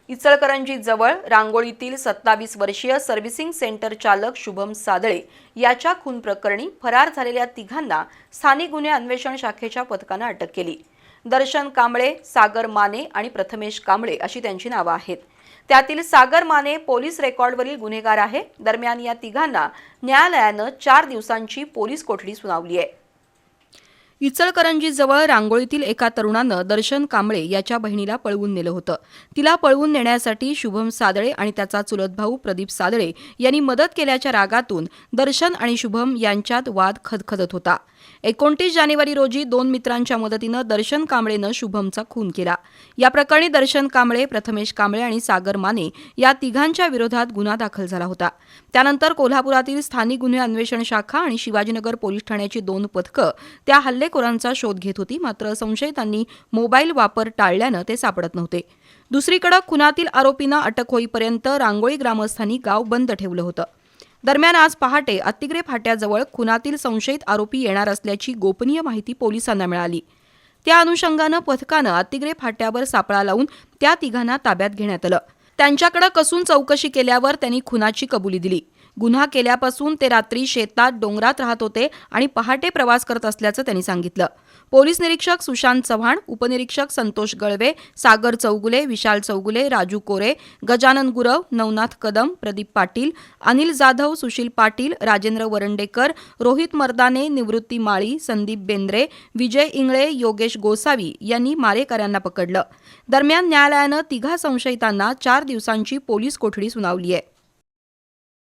इचलकरंजी जवळ रांगोळीतील 27 वर्षीय servicing centre चालक शुभम सादळे याच्या खून प्रकरणी फरार झालेल्या तिघांना स्थानिक गुन्हे अन्वेषण शाखेच्या पथकाने अटक केली। दर्शन कांबळे, सागर माने आणि प्रथमेश कांबळे अशी त्यांची नावे आहेत। त्यातील सागर माने पोलीस रेकॉर्डवरील गुन्हेगार आहे। दरम्यान या तिघांना न्यायालयाने 4 दिवसांची पोलीस कोठडी सुनावली आहे। इचलकरंजी जवळ रांगोळीतील एका तरुणानं दर्शन कांबळे याच्या बहिणीला पळवून नेलं होतं। तिला पळवून नेण्यासाठी शुभम सादळे आणि त्याचा चुलत भाऊ प्रदीप सादळे यांनी मदत केल्याच्या रागातून दर्शन आणि शुभम यांच्यात वाद खदखदत होता। 29 जानेवारी रोजी 2 मित्रांच्या मदतीनं दर्शन कांबळेनं शुभमचा खून केला। या प्रकरणी दर्शन कांबळे, प्रथमेश कांबळे आणि सागर माने या तिघांच्या विरोधात गुन्हा दाखल झाला होता। त्यानंतर कोल्हापुरातील स्थानिक गुन्हे अन्वेषण शाखा आणि शिवाजीनगर पोलीस ठाण्याची 2 पथकं त्या हल्लेखोरांचा शोध घेत होती। मात्र संशयितांनी मोबाईल वापर टाळल्यानं ते सापडत नव्हते। दुसरीकडे खुनातील आरोपींना अटक होईपर्यंत रांगोळी ग्रामस्थांनी गाव बंद ठेवलं होतं। दरम्यान आज पहाटे अत्तिग्रे फाट्याजवळ खुनातील संशयित आरोपी येणार असल्याची गोपनीय माहिती पोलिसांना मिळाली। त्या अनुषंगानं पथकानं अत्तिग्रे फाट्यावर सापळा लावून त्या तिघांना ताब्यात घेण्यात आलं। त्यांच्याकडे कसून चौकशी केल्यावर त्यांनी खुनाची कबुली दिली। गुन्हा केल्यापासून ते रात्री शेतात डोंगरात राहत होते आणि पहाटे प्रवास करत असल्याचं त्यांनी सांगितलं। पोलीस निरीक्षक सुशांत चव्हाण, उपनिरीक्षक संतोष गळवे, सागर चौगुले, विशाल चौगुले, राजू कोरे, गजानन गुरव, नवनाथ कदम, प्रदीप पाटील, अनिल जाधव, सुशील पाटील, राजेंद्र वरंडेकर, रोहित मर्दाने, निवृत्ती माळी, संदीप बेंद्रे, विजय इंगळे, योगेश गोसावी यांनी मारेकऱ्यांना पकडलं। दरम्यान न्यायालयानं तिघा संशयितांना 4 दिवसांची पोलीस कोठडी सुनावली आहे।